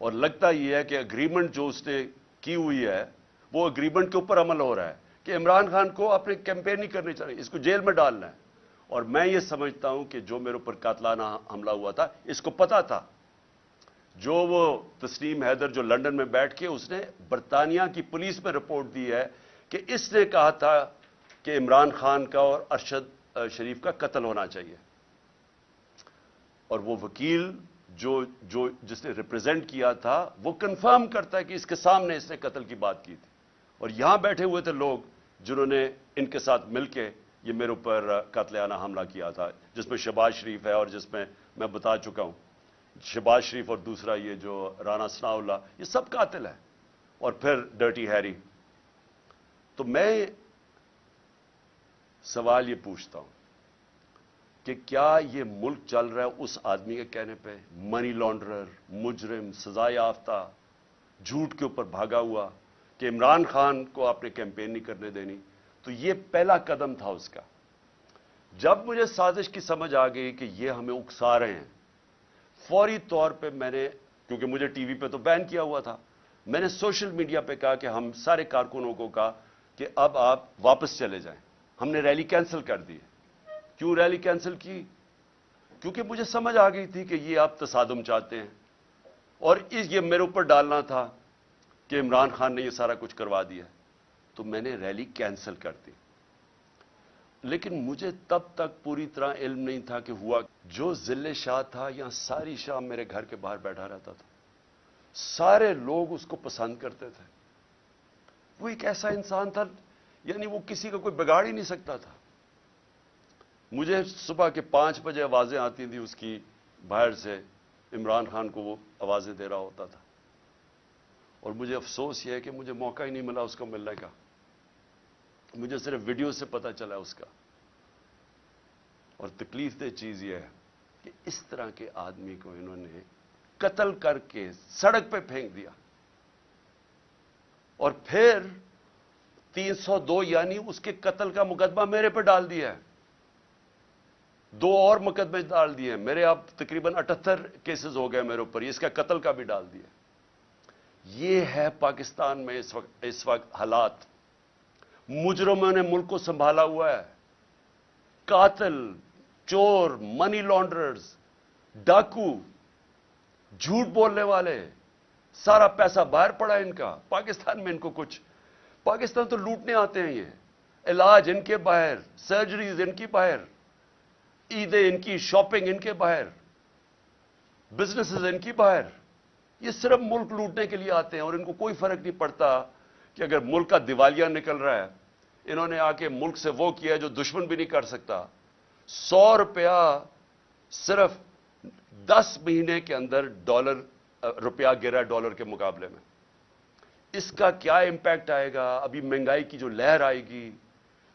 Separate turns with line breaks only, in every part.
اور لگتا یہ ہے کہ اگریمنٹ جو اس نے کی ہوئی ہے وہ اگریمنٹ کے اوپر عمل ہو رہا ہے کہ عمران خان کو اپنے کیمپین نہیں کرنی چاہیے, اس کو جیل میں ڈالنا ہے. اور میں یہ سمجھتا ہوں کہ جو میرے اوپر قاتلانہ حملہ ہوا تھا اس کو پتا تھا. جو وہ تسنیم حیدر جو لندن میں بیٹھ کے اس نے برطانیہ کی پولیس میں رپورٹ دی ہے کہ اس نے کہا تھا کہ عمران خان کا اور ارشد شریف کا قتل ہونا چاہیے. اور وہ وکیل جس نے ریپرزینٹ کیا تھا وہ کنفرم کرتا ہے کہ اس کے سامنے اس نے قتل کی بات کی تھی. اور یہاں بیٹھے ہوئے تھے لوگ جنہوں نے ان کے ساتھ مل کے یہ میرے اوپر قاتلانہ حملہ کیا تھا, جس میں شہباز شریف ہے اور جس میں میں بتا چکا ہوں شہباز شریف اور دوسرا یہ جو رانا ثناء اللہ, یہ سب قاتل ہیں. اور پھر ڈرٹی ہیری. تو میں سوال یہ پوچھتا ہوں کہ کیا یہ ملک چل رہا ہے اس آدمی کے کہنے پہ, منی لانڈرر, مجرم, سزا یافتہ, جھوٹ کے اوپر بھاگا ہوا, کہ عمران خان کو آپ نے کیمپین نہیں کرنے دینی؟ تو یہ پہلا قدم تھا اس کا. جب مجھے سازش کی سمجھ آ گئی کہ یہ ہمیں اکسا رہے ہیں, فوری طور پہ میں نے, کیونکہ مجھے ٹی وی پہ تو بین کیا ہوا تھا, میں نے سوشل میڈیا پہ کہا کہ ہم سارے کارکنوں کو کہا کہ اب آپ واپس چلے جائیں. ہم نے ریلی کینسل کر دی. کیوں ریلی کینسل کی؟ کیونکہ مجھے سمجھ آ گئی تھی کہ یہ آپ تصادم چاہتے ہیں اور یہ میرے اوپر ڈالنا تھا کہ عمران خان نے یہ سارا کچھ کروا دیا. تو میں نے ریلی کینسل کر دی. لیکن مجھے تب تک پوری طرح علم نہیں تھا کہ ہوا. جو ذل شاہ تھا یہاں ساری شام میرے گھر کے باہر بیٹھا رہتا تھا. سارے لوگ اس کو پسند کرتے تھے. وہ ایک ایسا انسان تھا, یعنی وہ کسی کا کوئی بگاڑ ہی نہیں سکتا تھا. مجھے صبح کے 5 بجے آوازیں آتی تھیں اس کی باہر سے, عمران خان کو وہ آوازیں دے رہا ہوتا تھا. اور مجھے افسوس یہ ہے کہ مجھے موقع ہی نہیں ملا اس کو ملنے کا. مجھے صرف ویڈیو سے پتہ چلا اس کا. اور تکلیف دہ چیز یہ ہے کہ اس طرح کے آدمی کو انہوں نے قتل کر کے سڑک پہ پھینک دیا. اور پھر 302 یعنی اس کے قتل کا مقدمہ میرے پہ ڈال دیا ہے. 2 اور مقدمے ڈال دیے میرے. اب تقریباً 78 کیسز ہو گئے میرے اوپر. اس کا قتل کا بھی ڈال دیا. یہ ہے پاکستان میں اس وقت حالات. مجرموں نے ملک کو سنبھالا ہوا ہے. قاتل, چور, منی لانڈررز, ڈاکو, جھوٹ بولنے والے, سارا پیسہ باہر پڑا ہے ان کا. پاکستان میں ان کو کچھ, پاکستان تو لوٹنے آتے ہیں. یہ علاج ان کے باہر, سرجریز ان کی باہر, عیدیں ان کی, شاپنگ ان کے باہر, بزنسز ان کی باہر. یہ صرف ملک لوٹنے کے لیے آتے ہیں اور ان کو کوئی فرق نہیں پڑتا کہ اگر ملک کا دیوالیہ نکل رہا ہے. انہوں نے آ کے ملک سے وہ کیا جو دشمن بھی نہیں کر سکتا. 100 روپیہ صرف 10 مہینے کے اندر روپیہ گرا ڈالر کے مقابلے میں. اس کا کیا امپیکٹ آئے گا؟ ابھی مہنگائی کی جو لہر آئے گی,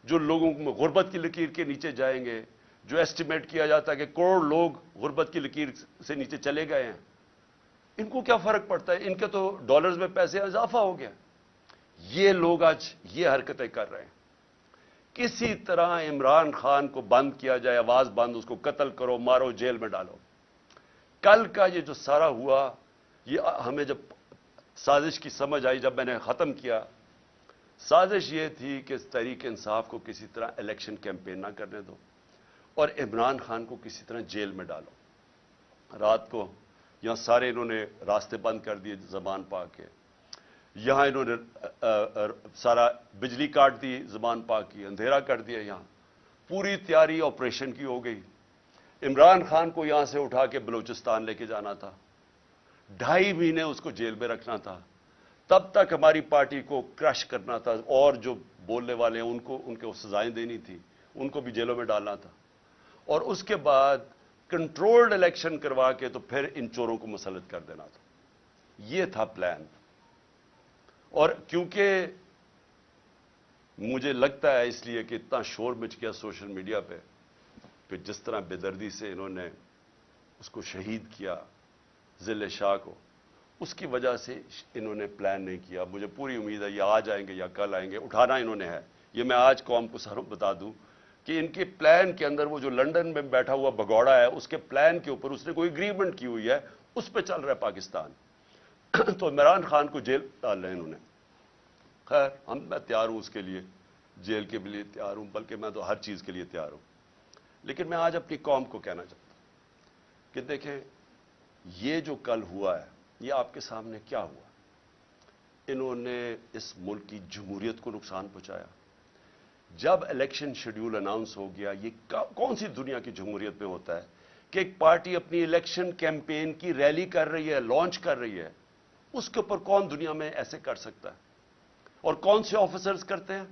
جو لوگوں میں غربت کی لکیر کے نیچے جائیں گے, جو ایسٹیمیٹ کیا جاتا ہے کہ کروڑ لوگ غربت کی لکیر سے نیچے چلے گئے ہیں, ان کو کیا فرق پڑتا ہے؟ ان کے تو ڈالرز میں پیسے اضافہ ہو گیا. یہ لوگ آج یہ حرکتیں کر رہے ہیں. کسی طرح عمران خان کو بند کیا جائے, آواز بند, اس کو قتل کرو, مارو, جیل میں ڈالو. کل کا یہ جو سارا ہوا, یہ ہمیں جب سازش کی سمجھ آئی, جب میں نے ختم کیا, سازش یہ تھی کہ تحریک انصاف کو کسی طرح الیکشن کیمپین نہ کرنے دو اور عمران خان کو کسی طرح جیل میں ڈالو. رات کو یہاں سارے انہوں نے راستے بند کر دیے زبان پاک کے. یہاں انہوں نے سارا بجلی کاٹ دی زبان پاک کی, اندھیرا کر دیا. یہاں پوری تیاری آپریشن کی ہو گئی. عمران خان کو یہاں سے اٹھا کے بلوچستان لے کے جانا تھا. 2.5 مہینے اس کو جیل میں رکھنا تھا. تب تک ہماری پارٹی کو کرش کرنا تھا اور جو بولنے والے ہیں ان کو سزائیں دینی تھی, ان کو بھی جیلوں میں ڈالنا تھا. اور اس کے بعد کنٹرولڈ الیکشن کروا کے تو پھر ان چوروں کو مسلط کر دینا تھا. یہ تھا پلان. اور کیونکہ مجھے لگتا ہے اس لیے کہ اتنا شور مچ گیا سوشل میڈیا پہ کہ جس طرح بے دردی سے انہوں نے اس کو شہید کیا, ذل شاہ کو, اس کی وجہ سے انہوں نے پلان نہیں کیا. مجھے پوری امید ہے یہ آج آئیں گے یا کل آئیں گے. اٹھانا انہوں نے ہے. یہ میں آج قوم کو سر بتا دوں کہ ان کے پلان کے اندر وہ جو لندن میں بیٹھا ہوا بھگوڑا ہے, اس کے پلان کے اوپر اس نے کوئی اگریمنٹ کی ہوئی ہے, اس پہ چل رہا ہے پاکستان. تو عمران خان کو جیل ڈال رہے ہیں انہوں نے. خیر میں تیار ہوں اس کے لیے، جیل کے لیے تیار ہوں، بلکہ میں تو ہر چیز کے لیے تیار ہوں. لیکن میں آج اپنی قوم کو کہنا چاہتا ہوں کہ دیکھیں یہ جو کل ہوا ہے یہ آپ کے سامنے کیا ہوا. انہوں نے اس ملک کی جمہوریت کو نقصان پہنچایا. جب الیکشن شیڈول اناؤنس ہو گیا، یہ کون سی دنیا کی جمہوریت میں ہوتا ہے کہ ایک پارٹی اپنی الیکشن کیمپین کی ریلی کر رہی ہے، لانچ کر رہی ہے، اس کے اوپر کون دنیا میں ایسے کر سکتا ہے؟ اور کون سے آفیسرز کرتے ہیں؟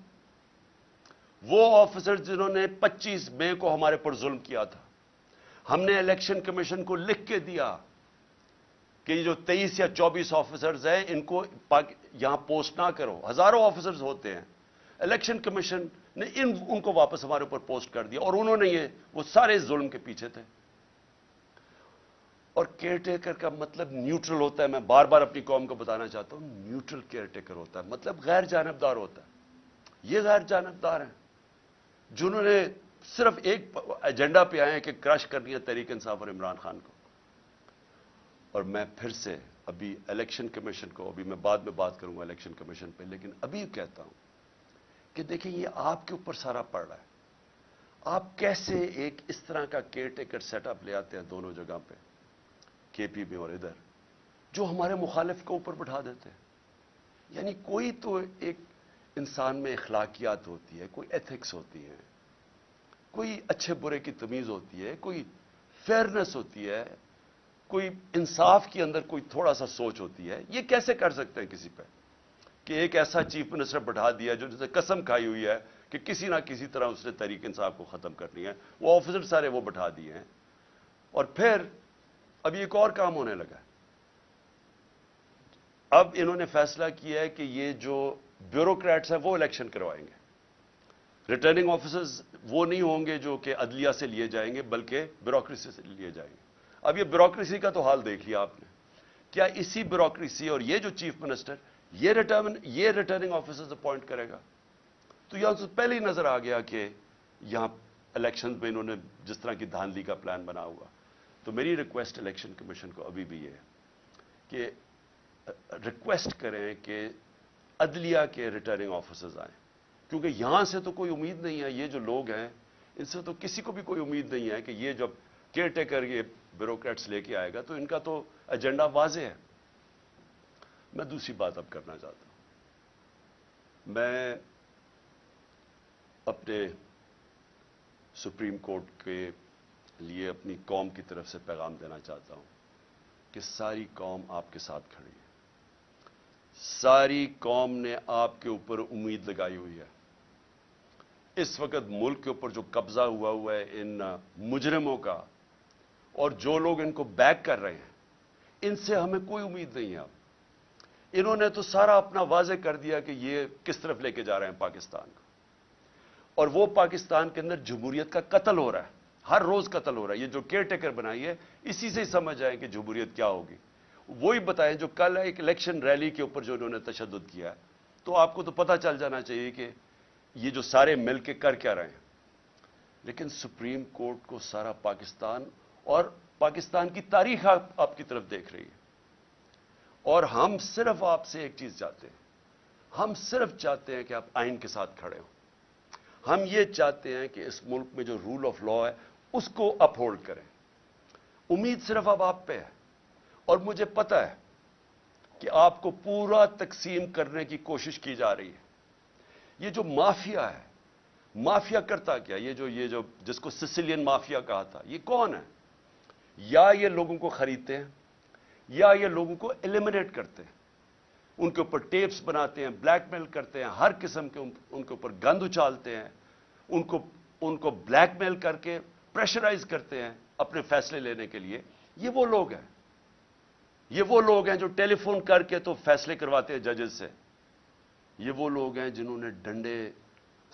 وہ آفیسرز جنہوں نے 25 مئی کو ہمارے پر ظلم کیا تھا. ہم نے الیکشن کمیشن کو لکھ کے دیا کہ یہ جو 23 یا 24 آفیسرز ہیں ان کو یہاں پوسٹ نہ کرو. ہزاروں آفیسرز ہوتے ہیں. الیکشن کمیشن نے ان کو واپس ہمارے اوپر پوسٹ کر دیا، اور انہوں نے وہ سارے ظلم کے پیچھے تھے. اور کیئر ٹیکر کا مطلب نیوٹرل ہوتا ہے. میں بار بار اپنی قوم کو بتانا چاہتا ہوں، نیوٹرل کیئر ٹیکر ہوتا ہے، مطلب غیر جانبدار ہوتا ہے. یہ غیر جانبدار ہیں جنہوں نے صرف ایک ایجنڈا پہ آئے ہیں کہ کرش کرنی ہے تحریک انصاف اور عمران خان کو. اور میں پھر سے ابھی الیکشن کمیشن کو، ابھی میں بعد میں بات کروں گا الیکشن کمیشن پہ، لیکن ابھی کہتا ہوں کہ دیکھیں یہ آپ کے اوپر سارا پڑ رہا ہے. آپ کیسے ایک اس طرح کا کیئر ٹیکر سیٹ اپ لے آتے ہیں دونوں جگہ پہ، کے پی میں اور ادھر، جو ہمارے مخالف کو اوپر بٹھا دیتے ہیں. یعنی کوئی تو ایک انسان میں اخلاقیات ہوتی ہے، کوئی ایتھکس ہوتی ہے، کوئی اچھے برے کی تمیز ہوتی ہے، کوئی فیئرنس ہوتی ہے، کوئی انصاف کے اندر کوئی تھوڑا سا سوچ ہوتی ہے. یہ کیسے کر سکتے ہیں کسی پہ کہ ایک ایسا چیف منسٹر بٹھا دیا جو جسے قسم کھائی ہوئی ہے کہ کسی نہ کسی طرح اس نے تحریک انصاف کو ختم کرنی ہے. وہ آفیسر سارے وہ بٹھا دیے ہیں. اور پھر اب ایک اور کام ہونے لگا ہے. اب انہوں نے فیصلہ کیا ہے کہ یہ جو بیوروکریٹس ہیں وہ الیکشن کروائیں گے. ریٹرننگ آفیسرز وہ نہیں ہوں گے جو کہ عدلیہ سے لیے جائیں گے، بلکہ بیوروکریسی سے لیے جائیں گے. اب یہ بیوروکریسی کا تو حال دیکھ لیا آپ نے. کیا اسی بیوروکریسی اور یہ جو چیف منسٹر یہ ریٹرننگ آفیسرز اپوائنٹ کرے گا؟ تو یہاں سے پہلے ہی نظر آ گیا کہ یہاں الیکشن میں انہوں نے جس طرح کی دھاندلی کا پلان بنا ہوا. تو میری ریکویسٹ الیکشن کمیشن کو ابھی بھی یہ ہے کہ ریکویسٹ کریں کہ عدلیہ کے ریٹرننگ آفیسرز آئیں، کیونکہ یہاں سے تو کوئی امید نہیں ہے. یہ جو لوگ ہیں ان سے تو کسی کو بھی کوئی امید نہیں ہے کہ یہ جب کیئر ٹیکر یہ بیوروکریٹس لے کے آئے گا تو ان کا تو ایجنڈا واضح ہے. میں دوسری بات اب کرنا چاہتا ہوں. میں اپنے سپریم کورٹ کے لیے اپنی قوم کی طرف سے پیغام دینا چاہتا ہوں کہ ساری قوم آپ کے ساتھ کھڑی ہے. ساری قوم نے آپ کے اوپر امید لگائی ہوئی ہے. اس وقت ملک کے اوپر جو قبضہ ہوا ہے ان مجرموں کا، اور جو لوگ ان کو بیک کر رہے ہیں، ان سے ہمیں کوئی امید نہیں ہے. اب انہوں نے تو سارا اپنا واضح کر دیا کہ یہ کس طرف لے کے جا رہے ہیں پاکستان کو. اور وہ پاکستان کے اندر جمہوریت کا قتل ہو رہا ہے، ہر روز قتل ہو رہا ہے. یہ جو کیئر ٹیکر بنائی ہے اسی سے ہی سمجھ آئے کہ جمہوریت کیا ہوگی. وہی بتائیں جو کل ایک الیکشن ریلی کے اوپر جو انہوں نے تشدد کیا ہے، تو آپ کو تو پتہ چل جانا چاہیے کہ یہ جو سارے مل کے کر کیا رہے ہیں. لیکن سپریم کورٹ کو سارا پاکستان اور پاکستان کی تاریخ آپ کی طرف دیکھ رہی ہے. اور ہم صرف آپ سے ایک چیز چاہتے ہیں. ہم صرف چاہتے ہیں کہ آپ آئین کے ساتھ کھڑے ہوں. ہم یہ چاہتے ہیں کہ اس ملک میں جو رول آف لا ہے اس کو اپ ہولڈ کریں. امید صرف اب آپ پہ ہے. اور مجھے پتہ ہے کہ آپ کو پورا تقسیم کرنے کی کوشش کی جا رہی ہے. یہ جو مافیا ہے، مافیا کرتا کیا؟ یہ جو جس کو سسیلین مافیا کہا تھا، یہ کون ہے؟ یا یہ لوگوں کو خریدتے ہیں یا یہ لوگوں کو ایلیمنیٹ کرتے ہیں. ان کے اوپر ٹیپس بناتے ہیں، بلیک میل کرتے ہیں، ہر قسم کے ان کے اوپر گند اچھالتے ہیں، ان کو بلیک میل کر کے پریشرائز کرتے ہیں اپنے فیصلے لینے کے لیے. یہ وہ لوگ ہیں. یہ وہ لوگ ہیں جو ٹیلی فون کر کے تو فیصلے کرواتے ہیں ججز سے. یہ وہ لوگ ہیں جنہوں نے ڈنڈے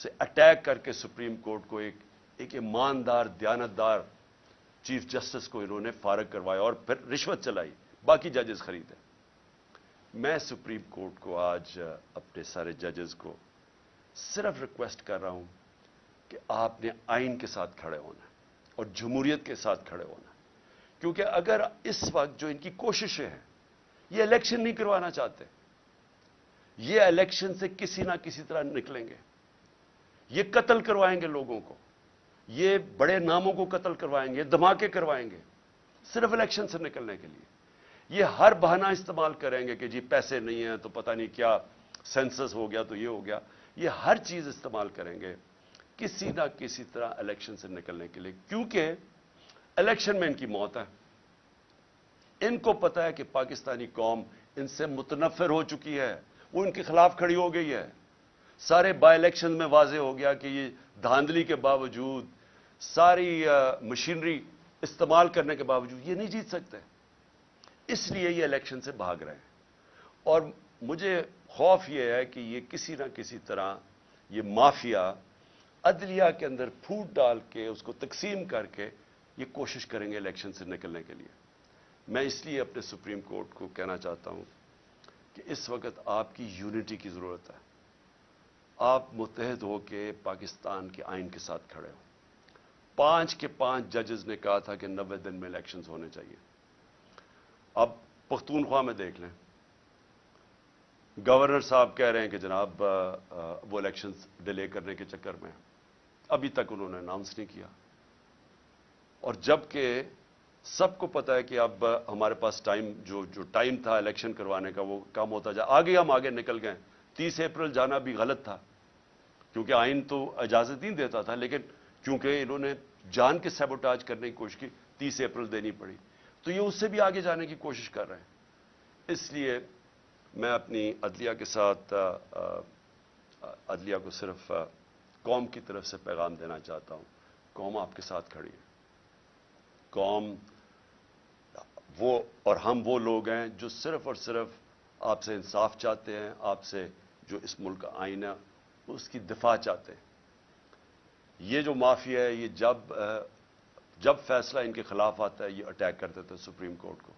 سے اٹیک کر کے سپریم کورٹ کو ایک ایماندار دیانتدار چیف جسٹس کو انہوں نے فارغ کروایا اور پھر رشوت چلائی، باقی ججز خریدے. میں سپریم کورٹ کو آج اپنے سارے ججز کو صرف ریکویسٹ کر رہا ہوں کہ آپ نے آئین کے ساتھ کھڑے ہونا اور جمہوریت کے ساتھ کھڑے ہونا. کیونکہ اگر اس وقت جو ان کی کوششیں ہیں یہ الیکشن نہیں کروانا چاہتے. یہ الیکشن سے کسی نہ کسی طرح نکلیں گے. یہ قتل کروائیں گے لوگوں کو, یہ بڑے ناموں کو قتل کروائیں گے, دھماکے کروائیں گے صرف الیکشن سے نکلنے کے لیے. یہ ہر بہانہ استعمال کریں گے کہ جی پیسے نہیں ہیں تو پتہ نہیں کیا سینسس ہو گیا تو یہ ہو گیا. یہ ہر چیز استعمال کریں گے کسی نہ کسی طرح الیکشن سے نکلنے کے لیے, کیونکہ الیکشن میں ان کی موت ہے. ان کو پتا ہے کہ پاکستانی قوم ان سے متنفر ہو چکی ہے, وہ ان کے خلاف کھڑی ہو گئی ہے. سارے بائی الیکشن میں واضح ہو گیا کہ یہ دھاندلی کے باوجود, ساری مشینری استعمال کرنے کے باوجود یہ نہیں جیت سکتے. اس لیے یہ الیکشن سے بھاگ رہے ہیں. اور مجھے خوف یہ ہے کہ یہ کسی نہ کسی طرح یہ مافیا عدلیہ کے اندر پھوٹ ڈال کے اس کو تقسیم کر کے یہ کوشش کریں گے الیکشن سے نکلنے کے لیے. میں اس لیے اپنے سپریم کورٹ کو کہنا چاہتا ہوں کہ اس وقت آپ کی یونٹی کی ضرورت ہے. آپ متحد ہو کے پاکستان کے آئین کے ساتھ کھڑے ہو. 5 کے 5 ججز نے کہا تھا کہ 90 دن میں الیکشنز ہونے چاہیے. اب پختونخوا میں دیکھ لیں, گورنر صاحب کہہ رہے ہیں کہ جناب وہ الیکشنز ڈیلے کرنے کے چکر میں ابھی تک انہوں نے اناؤنس نہیں کیا. اور جبکہ سب کو پتا ہے کہ اب ہمارے پاس ٹائم جو ٹائم تھا الیکشن کروانے کا وہ کم ہوتا جا, ہم آگے نکل گئے. 30 اپریل جانا بھی غلط تھا کیونکہ آئین تو اجازت نہیں دیتا تھا, لیکن کیونکہ انہوں نے جان کے سیبوٹاج کرنے کی کوشش کی 30 اپریل دینی پڑی. تو یہ اس سے بھی آگے جانے کی کوشش کر رہے ہیں. اس لیے میں اپنی عدلیہ کے ساتھ عدلیہ کو صرف قوم کی طرف سے پیغام دینا چاہتا ہوں. قوم آپ کے ساتھ کھڑی ہے. قوم وہ اور ہم وہ لوگ ہیں جو صرف اور صرف آپ سے انصاف چاہتے ہیں, آپ سے جو اس ملک کا آئین ہے اس کی دفاع چاہتے ہیں. یہ جو مافیا ہے یہ جب فیصلہ ان کے خلاف آتا ہے یہ اٹیک کر دیتے ہیں سپریم کورٹ کو,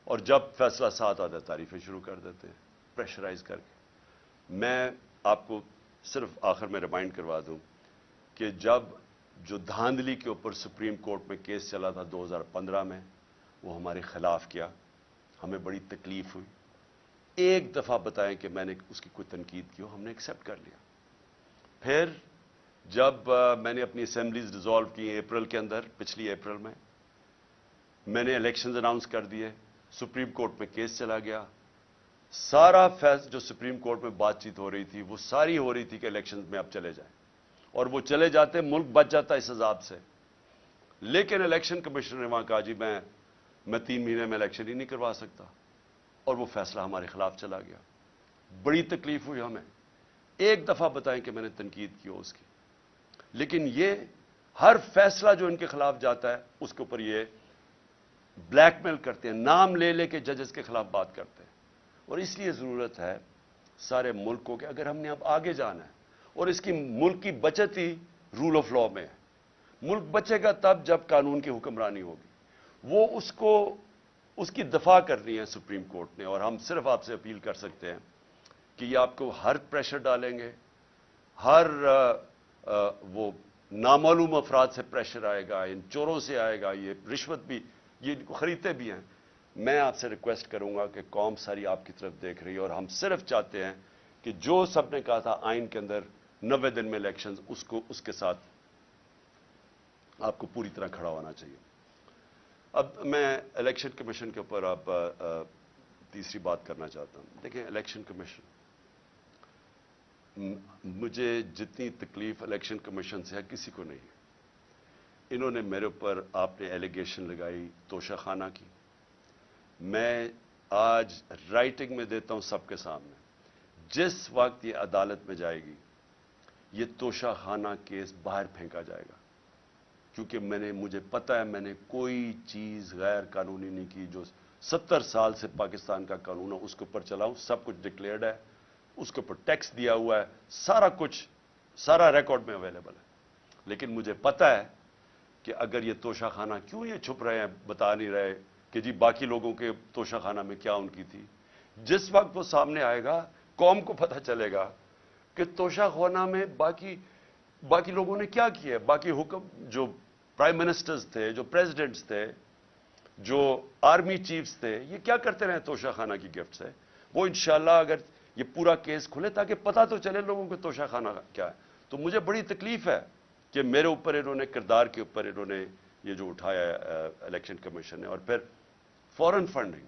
اور جب فیصلہ ساتھ آتا ہے تعریفیں شروع کر دیتے ہیں پریشرائز کر کے. میں آپ کو صرف آخر میں ریمائنڈ کروا دوں کہ جب جو دھاندلی کے اوپر سپریم کورٹ میں کیس چلا تھا 2015 میں, وہ ہمارے خلاف کیا, ہمیں بڑی تکلیف ہوئی. ایک دفعہ بتائیں کہ میں نے اس کی کوئی تنقید کی ہو, ہم نے ایکسیپٹ کر لیا. پھر جب میں نے اپنی اسمبلیز ڈیزالو کی اپریل کے اندر, پچھلی اپریل میں نے الیکشنز اناؤنس کر دیے, سپریم کورٹ میں کیس چلا گیا. سارا جو سپریم کورٹ میں بات چیت ہو رہی تھی وہ ساری ہو رہی تھی کہ الیکشنز میں اب چلے جائیں, اور وہ چلے جاتے ملک بچ جاتا اس عذاب سے. لیکن الیکشن کمشنر نے وہاں کہا جی میں 3 مہینے میں الیکشن ہی نہیں کروا سکتا, اور وہ فیصلہ ہمارے خلاف چلا گیا. بڑی تکلیف ہوئی ہمیں. ایک دفعہ بتائیں کہ میں نے تنقید کی ہو اس کی, لیکن یہ ہر فیصلہ جو ان کے خلاف جاتا ہے اس کے اوپر یہ بلیک میل کرتے ہیں, نام لے کے ججز کے خلاف بات کرتے ہیں. اور اس لیے ضرورت ہے سارے ملک کو کہ اگر ہم نے اب آگے جانا ہے, اور اس کی ملک کی بچت ہی رول آف لا میں ہے. ملک بچے گا تب جب قانون کی حکمرانی ہوگی. وہ اس کی دفاع کرنی ہے سپریم کورٹ نے, اور ہم صرف آپ سے اپیل کر سکتے ہیں کہ یہ آپ کو ہر پریشر ڈالیں گے, ہر وہ نامعلوم افراد سے پریشر آئے گا, ان چوروں سے آئے گا, یہ رشوت بھی یہ ان کو خریدتے بھی ہیں. میں آپ سے ریکویسٹ کروں گا کہ قوم ساری آپ کی طرف دیکھ رہی ہے, اور ہم صرف چاہتے ہیں کہ جو سب نے کہا تھا آئین کے اندر 90 دن میں الیکشنز, اس کے ساتھ آپ کو پوری طرح کھڑا ہونا چاہیے. اب میں الیکشن کمیشن کے اوپر اب تیسری بات کرنا چاہتا ہوں. دیکھیں, الیکشن کمیشن, مجھے جتنی تکلیف الیکشن کمیشن سے ہے کسی کو نہیں. انہوں نے میرے اوپر, آپ نے ایلیگیشن لگائی توشہ خانہ کی. میں آج رائٹنگ میں دیتا ہوں سب کے سامنے, جس وقت یہ عدالت میں جائے گی یہ توشہ خانہ کیس باہر پھینکا جائے گا, کیونکہ مجھے پتہ ہے میں نے کوئی چیز غیر قانونی نہیں کی. جو 70 سال سے پاکستان کا قانون ہے اس کے اوپر چلاؤں, سب کچھ ڈکلیئرڈ ہے, اس کے اوپر ٹیکس دیا ہوا ہے, سارا کچھ سارا ریکارڈ میں اویلیبل ہے. لیکن مجھے پتہ ہے کہ اگر یہ توشہ خانہ, کیوں یہ چھپ رہے ہیں, بتا نہیں رہے کہ جی باقی لوگوں کے توشہ خانہ میں کیا ان کی تھی. جس وقت وہ سامنے آئے گا قوم کو پتہ چلے گا کہ توشہ خانہ میں باقی لوگوں نے کیا کیا ہے. باقی حکم جو پرائم منسٹرز تھے, جو پریزیڈنٹس تھے, جو آرمی چیفز تھے یہ کیا کرتے رہے توشہ خانہ کی گفٹ سے. وہ انشاءاللہ اگر یہ پورا کیس کھلے تاکہ پتہ تو چلے لوگوں کو توشہ خانہ کیا ہے. تو مجھے بڑی تکلیف ہے کہ میرے اوپر انہوں نے کردار کے اوپر انہوں نے یہ جو اٹھایا الیکشن کمیشن نے, اور پھر فورن فنڈنگ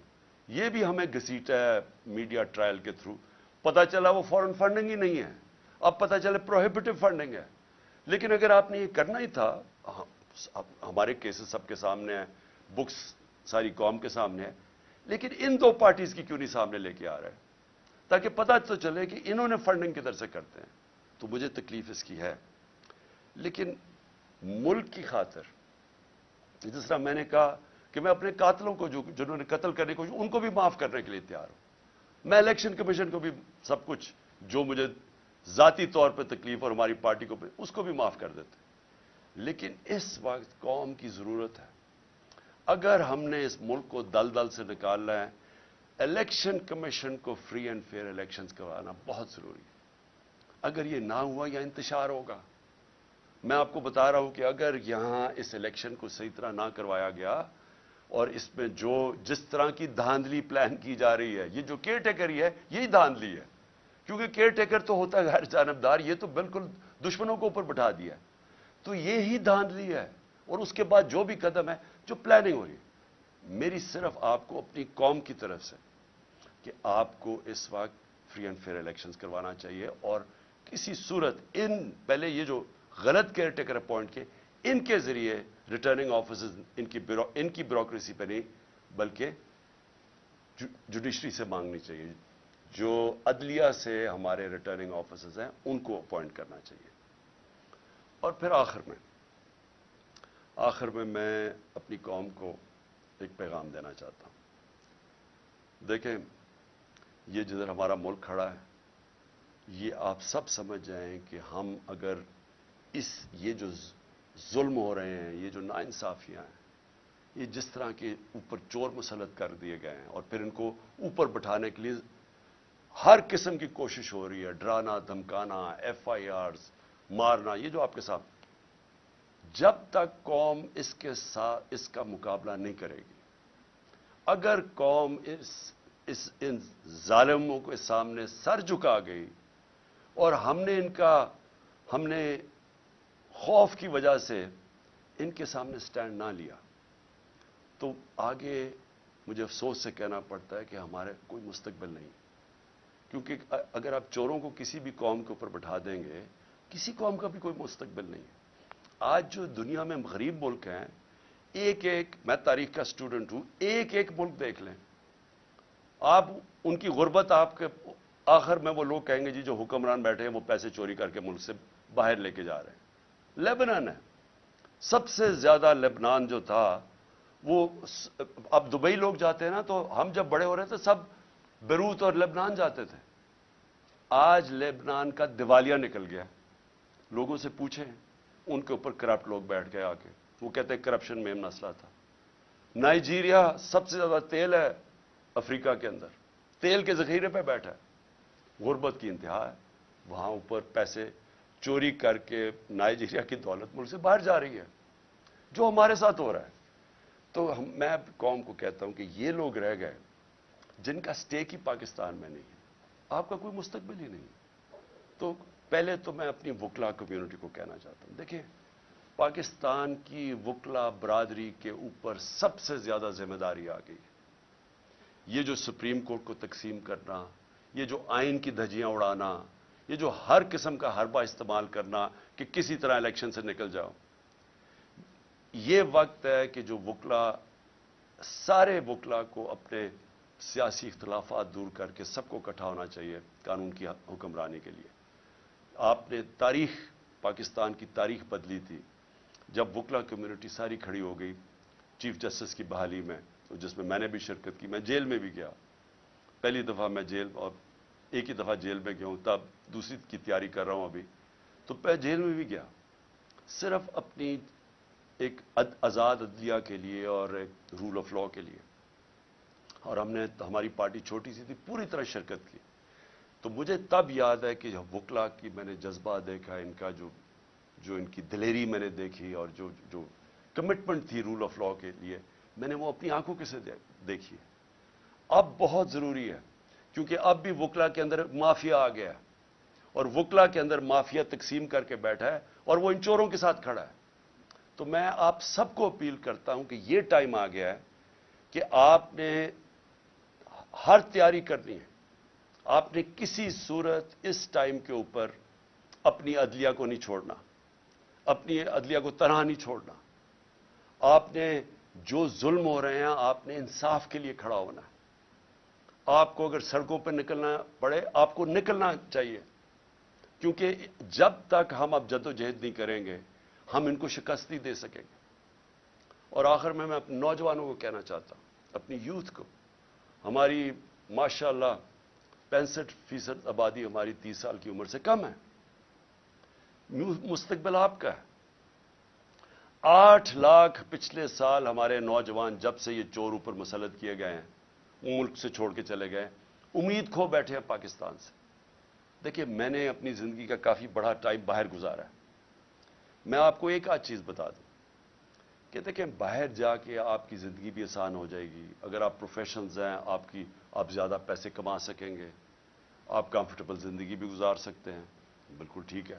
یہ بھی ہمیں گھسیٹا ہے میڈیا ٹرائل کے تھرو. پتہ چلا وہ فورن فنڈنگ ہی نہیں ہے, اب پتہ چلے پروہیبٹیو فنڈنگ ہے. لیکن اگر آپ نے یہ کرنا ہی تھا, ہمارے کیسز سب کے سامنے ہیں, بکس ساری قوم کے سامنے ہے, لیکن ان دو پارٹیز کی کیوں نہیں سامنے لے کے آ رہے ہیں تاکہ پتہ تو چلے کہ انہوں نے فنڈنگ کدھر سے کرتے ہیں. تو مجھے تکلیف اس کی ہے. لیکن ملک کی خاطر جس طرح میں نے کہا کہ میں اپنے قاتلوں کو جنہوں نے قتل کرنے کو ان کو بھی معاف کرنے کے لیے تیار ہوں. میں الیکشن کمیشن کو بھی سب کچھ جو مجھے ذاتی طور پہ تکلیف اور ہماری پارٹی کو اس کو بھی معاف کر دیتے. لیکن اس وقت قوم کی ضرورت ہے. اگر ہم نے اس ملک کو دلدل سے نکالنا ہے, الیکشن کمیشن کو فری اینڈ فیئر الیکشنز کروانا بہت ضروری ہے. اگر یہ نہ ہوا یا انتشار ہوگا, میں آپ کو بتا رہا ہوں کہ اگر یہاں اس الیکشن کو صحیح طرح نہ کروایا گیا اور اس میں جس طرح کی دھاندلی پلان کی جا رہی ہے, یہ جو کیئر ٹیکر ہی ہے یہی دھاندلی ہے, کیونکہ کیئر ٹیکر تو ہوتا ہے غیر جانبدار, یہ تو بالکل دشمنوں کو اوپر بٹھا دیا. تو یہی دھاندلی ہے, اور اس کے بعد جو بھی قدم ہے جو پلاننگ ہو رہی ہے. میری صرف آپ کو اپنی قوم کی طرف سے کہ آپ کو اس وقت فری اینڈ فیئر الیکشنز کروانا چاہیے, اور کسی صورت پہلے یہ جو غلط کیئر ٹیکر اپوائنٹ کے ان کے ذریعے ریٹرننگ آفیسرز ان کی بیوروکریسی پہ نہیں بلکہ جوڈیشری سے مانگنی چاہیے. جو عدلیہ سے ہمارے ریٹرننگ آفیسرز ہیں ان کو اپوائنٹ کرنا چاہیے. اور پھر آخر میں میں اپنی قوم کو ایک پیغام دینا چاہتا ہوں. دیکھیں, یہ جدھر ہمارا ملک کھڑا ہے یہ آپ سب سمجھ جائیں کہ ہم اگر یہ جو ظلم ہو رہے ہیں, یہ جو ناانصافیاں ہیں, یہ جس طرح کے اوپر چور مسلط کر دیے گئے ہیں اور پھر ان کو اوپر بٹھانے کے لیے ہر قسم کی کوشش ہو رہی ہے, ڈرانا دھمکانا, ایف آئی آرز مارنا, یہ جو آپ کے ساتھ, جب تک قوم اس کا مقابلہ نہیں کرے گی, اگر قوم ان ظالموں کے سامنے سر جھکا گئی اور ہم نے خوف کی وجہ سے ان کے سامنے سٹینڈ نہ لیا, تو آگے مجھے افسوس سے کہنا پڑتا ہے کہ ہمارے کوئی مستقبل نہیں. کیونکہ اگر آپ چوروں کو کسی بھی قوم کے اوپر بٹھا دیں گے, کسی قوم کا بھی کوئی مستقبل نہیں ہے. آج جو دنیا میں غریب ملک ہیں, میں تاریخ کا اسٹوڈنٹ ہوں, ایک ملک دیکھ لیں آپ, ان کی غربت آپ کے آخر میں وہ لوگ کہیں گے جی جو حکمران بیٹھے ہیں وہ پیسے چوری کر کے ملک سے باہر لے کے جا رہے ہیں. لیبنان ہے, سب سے زیادہ لیبنان جو تھا وہ, اب دبئی لوگ جاتے ہیں نا, تو ہم جب بڑے ہو رہے تھے سب بیروت اور لیبنان جاتے تھے. آج لیبنان کا دیوالیہ نکل گیا. لوگوں سے پوچھیں, ان کے اوپر کرپٹ لوگ بیٹھ گئے آ کے, وہ کہتے ہیں کرپشن میں مسئلہ تھا. نائجیریا سب سے زیادہ تیل ہے افریقہ کے اندر, تیل کے ذخیرے پہ بیٹھا ہے, غربت کی انتہا ہے. وہاں اوپر پیسے چوری کر کے نائجیریا کی دولت ملک سے باہر جا رہی ہے, جو ہمارے ساتھ ہو رہا ہے. تو میں قوم کو کہتا ہوں کہ یہ لوگ رہ گئے جن کا سٹیک ہی پاکستان میں نہیں ہے, آپ کا کوئی مستقبل ہی نہیں. تو پہلے تو میں اپنی وکلا کمیونٹی کو کہنا چاہتا ہوں, دیکھیں پاکستان کی وکلا برادری کے اوپر سب سے زیادہ ذمہ داری آ گئی. یہ جو سپریم کورٹ کو تقسیم کرنا, یہ جو آئین کی دھجیاں اڑانا, یہ جو ہر قسم کا حربہ استعمال کرنا کہ کسی طرح الیکشن سے نکل جاؤ, یہ وقت ہے کہ جو سارے وکلا کو اپنے سیاسی اختلافات دور کر کے سب کو اکٹھا ہونا چاہیے قانون کی حکمرانی کے لیے. آپ نے پاکستان کی تاریخ بدلی تھی جب وکلا کمیونٹی ساری کھڑی ہو گئی چیف جسٹس کی بحالی میں, جس میں نے بھی شرکت کی. میں جیل میں بھی گیا, پہلی دفعہ میں جیل, اور ایک ہی دفعہ جیل میں گیا ہوں, تب دوسری کی تیاری کر رہا ہوں ابھی. تو میں جیل میں بھی گیا صرف اپنی ایک آزاد عدلیہ کے لیے اور ایک رول آف لا کے لیے, اور ہماری پارٹی چھوٹی سی تھی, پوری طرح شرکت کی. تو مجھے تب یاد ہے کہ وکلا کی میں نے جذبہ دیکھا, ان کا جو ان کی دلیری میں نے دیکھی, اور جو کمٹمنٹ تھی رول آف لا کے لیے, میں نے وہ اپنی آنکھوں کے سے دیکھی ہے. اب بہت ضروری ہے کیونکہ اب بھی وکلا کے اندر مافیا آ گیا ہے اور وکلا کے اندر مافیا تقسیم کر کے بیٹھا ہے اور وہ ان چوروں کے ساتھ کھڑا ہے. تو میں آپ سب کو اپیل کرتا ہوں کہ یہ ٹائم آ گیا ہے کہ آپ نے ہر تیاری کرنی ہے. آپ نے کسی صورت اس ٹائم کے اوپر اپنی عدلیہ کو نہیں چھوڑنا, اپنی عدلیہ کو تنہا نہیں چھوڑنا. آپ نے جو ظلم ہو رہے ہیں آپ نے انصاف کے لیے کھڑا ہونا ہے. آپ کو اگر سڑکوں پہ نکلنا پڑے آپ کو نکلنا چاہیے, کیونکہ جب تک ہم اب جدوجہد نہیں کریں گے ہم ان کو شکست نہیں دے سکیں گے. اور آخر میں اپنے نوجوانوں کو کہنا چاہتا ہوں, اپنی یوتھ کو, ہماری ماشاءاللہ 65% آبادی ہماری 30 سال کی عمر سے کم ہے. مستقبل آپ کا ہے. 8 لاکھ پچھلے سال ہمارے نوجوان جب سے یہ چور اوپر مسلط کیے گئے ہیں ملک سے چھوڑ کے چلے گئے, امید کھو بیٹھے ہیں پاکستان سے. دیکھیے میں نے اپنی زندگی کا کافی بڑا ٹائم باہر گزارا ہے. میں آپ کو ایک آدھ چیز بتا دوں کہ دیکھیں باہر جا کے آپ کی زندگی بھی آسان ہو جائے گی. اگر آپ پروفیشنلز ہیں آپ زیادہ پیسے کما سکیں گے, آپ کمفرٹیبل زندگی بھی گزار سکتے ہیں, بالکل ٹھیک ہے.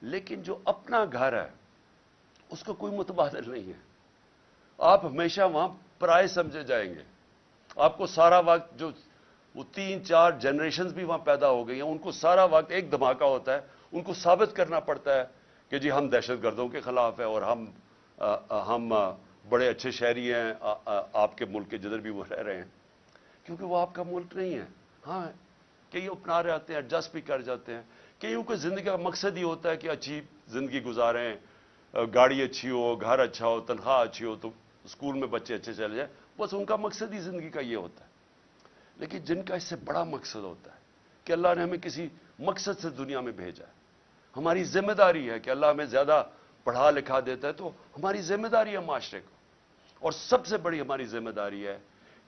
لیکن جو اپنا گھر ہے اس کا کوئی متبادل نہیں ہے. آپ ہمیشہ وہاں پرائے سمجھے جائیں گے. آپ کو سارا وقت جو وہ 3-4 جنریشنز بھی وہاں پیدا ہو گئی ہیں ان کو سارا وقت ایک دھماکہ ہوتا ہے, ان کو ثابت کرنا پڑتا ہے کہ جی ہم دہشت گردوں کے خلاف ہیں اور ہم بڑے اچھے شہری ہیں آپ کے ملک کے جدھر بھی وہ رہ رہے ہیں, کیونکہ وہ آپ کا ملک نہیں ہے. ہاں کئی اپنا رہے آتے ہیں, ایڈجسٹ بھی کر جاتے ہیں. کئیوں کو زندگی کا مقصد ہی ہوتا ہے کہ اچھی زندگی گزاریں, گاڑی اچھی ہو, گھر اچھا ہو, تنخواہ اچھی ہو, تو اسکول میں بچے اچھے چلے جائیں. بس ان کا مقصد ہی زندگی کا یہ ہوتا ہے. لیکن جن کا اس سے بڑا مقصد ہوتا ہے کہ اللہ نے ہمیں کسی مقصد سے دنیا میں بھیجا ہے, ہماری ذمہ داری ہے کہ اللہ ہمیں زیادہ پڑھا لکھا دیتا ہے تو ہماری ذمہ داری ہے معاشرے کو. اور سب سے بڑی ہماری ذمہ داری ہے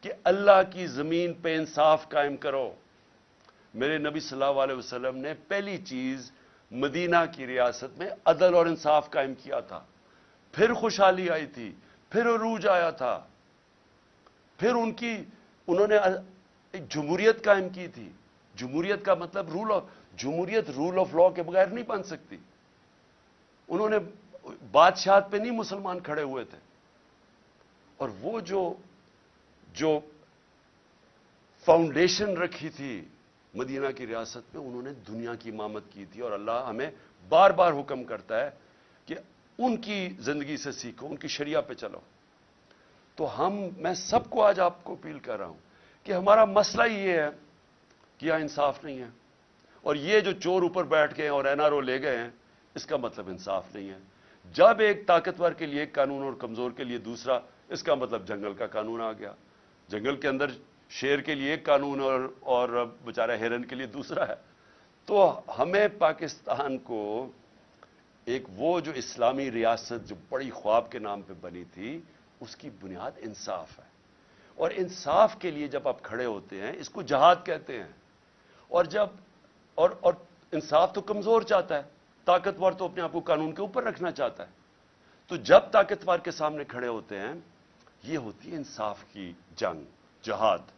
کہ اللہ کی زمین پہ انصاف قائم کرو. میرے نبی صلی اللہ علیہ وسلم نے پہلی چیز مدینہ کی ریاست میں عدل اور انصاف قائم کیا تھا. پھر خوشحالی آئی تھی, پھر عروج آیا تھا, پھر انہوں نے ایک جمہوریت قائم کی تھی. جمہوریت کا مطلب جمہوریت رول آف لا کے بغیر نہیں بن سکتی. انہوں نے بادشاہت پہ نہیں مسلمان کھڑے ہوئے تھے. اور وہ جو فاؤنڈیشن رکھی تھی مدینہ کی ریاست میں, انہوں نے دنیا کی امامت کی تھی. اور اللہ ہمیں بار بار حکم کرتا ہے کہ ان کی زندگی سے سیکھو, ان کی شریعہ پہ چلو. تو میں سب کو آج آپ کو اپیل کر رہا ہوں کہ ہمارا مسئلہ یہ ہے کہ یہاں انصاف نہیں ہے. اور یہ جو چور اوپر بیٹھ گئے اور NRO لے گئے ہیں اس کا مطلب انصاف نہیں ہے. جب ایک طاقتور کے لیے ایک قانون اور کمزور کے لیے دوسرا, اس کا مطلب جنگل کا قانون آ گیا. جنگل کے اندر شیر کے لیے ایک قانون اور بیچارہ ہرن کے لیے دوسرا ہے. تو ہمیں پاکستان کو ایک وہ جو اسلامی ریاست جو بڑی خواب کے نام پہ بنی تھی اس کی بنیاد انصاف ہے. اور انصاف کے لیے جب آپ کھڑے ہوتے ہیں اس کو جہاد کہتے ہیں. اور انصاف تو کمزور چاہتا ہے, طاقتور تو اپنے آپ کو قانون کے اوپر رکھنا چاہتا ہے. تو جب طاقتور کے سامنے کھڑے ہوتے ہیں یہ ہوتی ہے انصاف کی جنگ, جہاد.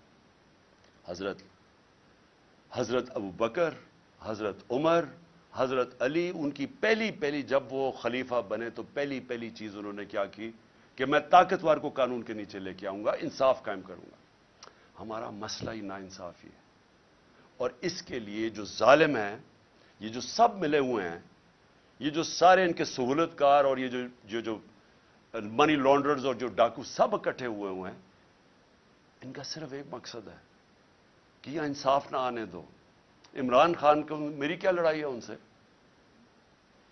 حضرت ابو بکر, حضرت عمر, حضرت علی, ان کی پہلی جب وہ خلیفہ بنے تو پہلی چیز انہوں نے کیا کی کہ میں طاقتور کو قانون کے نیچے لے کے آؤں گا, انصاف قائم کروں گا. ہمارا مسئلہ ہی ناانصافی ہے. اور اس کے لیے جو ظالم ہیں, یہ جو سب ملے ہوئے ہیں, یہ جو سارے ان کے سہولت کار اور یہ جو منی لانڈرز اور جو ڈاکو سب اکٹھے ہوئے ہیں, ان کا صرف ایک مقصد ہے کہ یہ انصاف نہ آنے دو. عمران خان کو میری کیا لڑائی ہے ان سے؟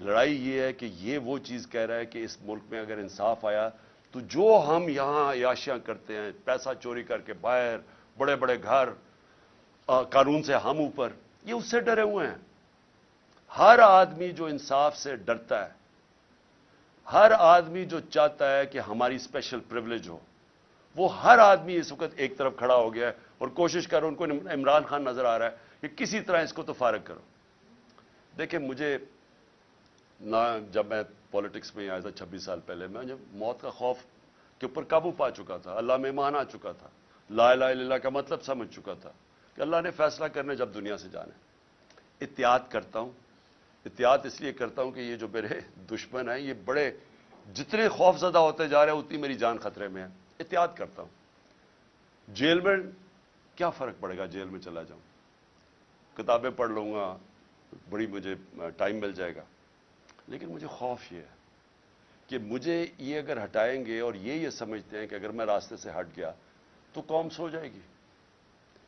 لڑائی یہ ہے کہ یہ وہ چیز کہہ رہا ہے کہ اس ملک میں اگر انصاف آیا تو جو ہم یہاں عیاشیاں کرتے ہیں, پیسہ چوری کر کے باہر, بڑے بڑے گھر, قانون سے ہم اوپر, یہ اس سے ڈرے ہوئے ہیں. ہر آدمی جو انصاف سے ڈرتا ہے, ہر آدمی جو چاہتا ہے کہ ہماری اسپیشل پریولیج ہو, وہ ہر آدمی اس وقت ایک طرف کھڑا ہو گیا ہے اور کوشش کر ان کو عمران خان نظر آ رہا ہے کہ کسی طرح اس کو تو فارغ کرو. دیکھیں مجھے نہ جب میں پالیٹکس میں آیا تھا 26 سال پہلے, میں جب موت کا خوف کے اوپر قابو پا چکا تھا, اللہ میں ایمان آ چکا تھا, لا الہ الا اللہ کا مطلب سمجھ چکا تھا کہ اللہ نے فیصلہ کرنے جب دنیا سے جانے. احتیاط کرتا ہوں, احتیاط اس لیے کرتا ہوں کہ یہ جو میرے دشمن ہیں یہ بڑے جتنے خوف زدہ ہوتے جا رہے ہیں اتنی میری جان خطرے میں ہے. احتیاط کرتا ہوں. جیل میں کیا فرق پڑے گا, جیل میں چلا جاؤں, کتابیں پڑھ لوں گا, بڑی مجھے ٹائم مل جائے گا, لیکن مجھے خوف یہ ہے کہ مجھے یہ اگر ہٹائیں گے اور یہ سمجھتے ہیں کہ اگر میں راستے سے ہٹ گیا تو قوم سو جائے گی.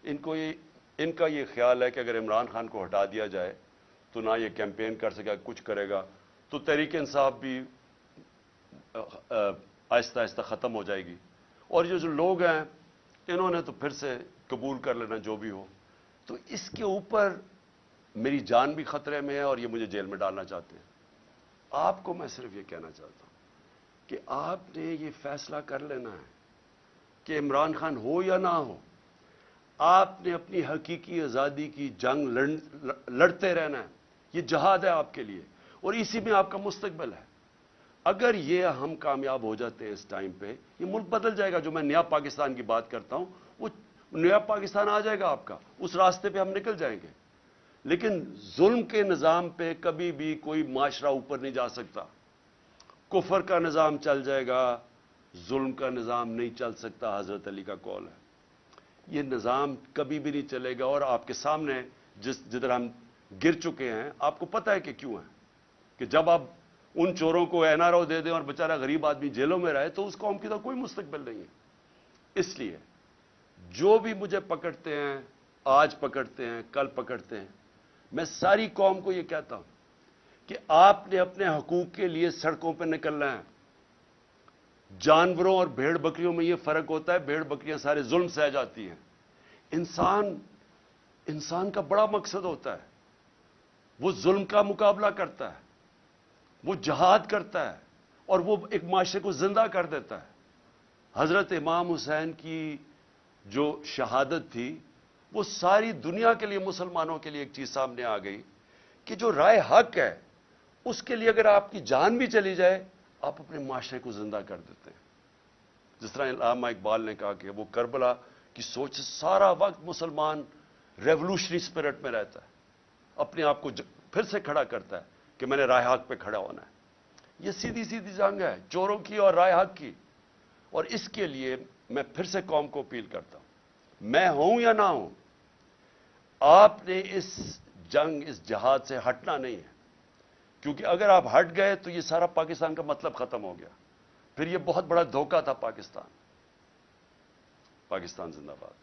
ان کا یہ خیال ہے کہ اگر عمران خان کو ہٹا دیا جائے تو نہ یہ کیمپین کر سکے, کچھ کرے گا, تو تحریک انصاف بھی آہستہ آہستہ ختم ہو جائے گی, اور یہ جو لوگ ہیں انہوں نے تو پھر سے قبول کر لینا جو بھی ہو. تو اس کے اوپر میری جان بھی خطرے میں ہے اور یہ مجھے جیل میں ڈالنا چاہتے ہیں. آپ کو میں صرف یہ کہنا چاہتا ہوں کہ آپ نے یہ فیصلہ کر لینا ہے کہ عمران خان ہو یا نہ ہو, آپ نے اپنی حقیقی آزادی کی جنگ لڑتے رہنا ہے. یہ جہاد ہے آپ کے لیے اور اسی میں آپ کا مستقبل ہے. اگر یہ ہم کامیاب ہو جاتے ہیں اس ٹائم پہ, یہ ملک بدل جائے گا. جو میں نیا پاکستان کی بات کرتا ہوں وہ نیا پاکستان آ جائے گا آپ کا, اس راستے پہ ہم نکل جائیں گے. لیکن ظلم کے نظام پہ کبھی بھی کوئی معاشرہ اوپر نہیں جا سکتا. کفر کا نظام چل جائے گا, ظلم کا نظام نہیں چل سکتا. حضرت علی کا قول ہے. یہ نظام کبھی بھی نہیں چلے گا. اور آپ کے سامنے جدھر ہم گر چکے ہیں آپ کو پتہ ہے کہ کیوں ہے, کہ جب آپ ان چوروں کو این آر او دے دیں اور بیچارہ غریب آدمی جیلوں میں رہے تو اس قوم کی تو کوئی مستقبل نہیں ہے. اس لیے جو بھی مجھے پکڑتے ہیں, آج پکڑتے ہیں, کل پکڑتے ہیں, میں ساری قوم کو یہ کہتا ہوں کہ آپ نے اپنے حقوق کے لیے سڑکوں پہ نکلنا ہے. جانوروں اور بھیڑ بکریوں میں یہ فرق ہوتا ہے, بھیڑ بکریاں سارے ظلم سہ جاتی ہیں. انسان کا بڑا مقصد ہوتا ہے, وہ ظلم کا مقابلہ کرتا ہے, وہ جہاد کرتا ہے اور وہ ایک معاشرے کو زندہ کر دیتا ہے. حضرت امام حسین کی جو شہادت تھی وہ ساری دنیا کے لیے, مسلمانوں کے لیے ایک چیز سامنے آ گئی کہ جو رائے حق ہے اس کے لیے اگر آپ کی جان بھی چلی جائے آپ اپنے معاشرے کو زندہ کر دیتے ہیں. جس طرح علامہ اقبال نے کہا کہ وہ کربلا کی سوچ سے سارا وقت مسلمان ریولوشنری اسپرٹ میں رہتا ہے, اپنے آپ کو پھر سے کھڑا کرتا ہے کہ میں نے رائے حق پہ کھڑا ہونا ہے. یہ سیدھی سیدھی جنگ ہے چوروں کی اور رائے حق کی, اور اس کے لیے میں پھر سے قوم کو اپیل کرتا ہوں, میں ہوں یا نہ ہوں, آپ نے اس جنگ, اس جہاد سے ہٹنا نہیں ہے. کیونکہ اگر آپ ہٹ گئے تو یہ سارا پاکستان کا مطلب ختم ہو گیا. پھر یہ بہت بڑا دھوکہ تھا. پاکستان زندہ باد.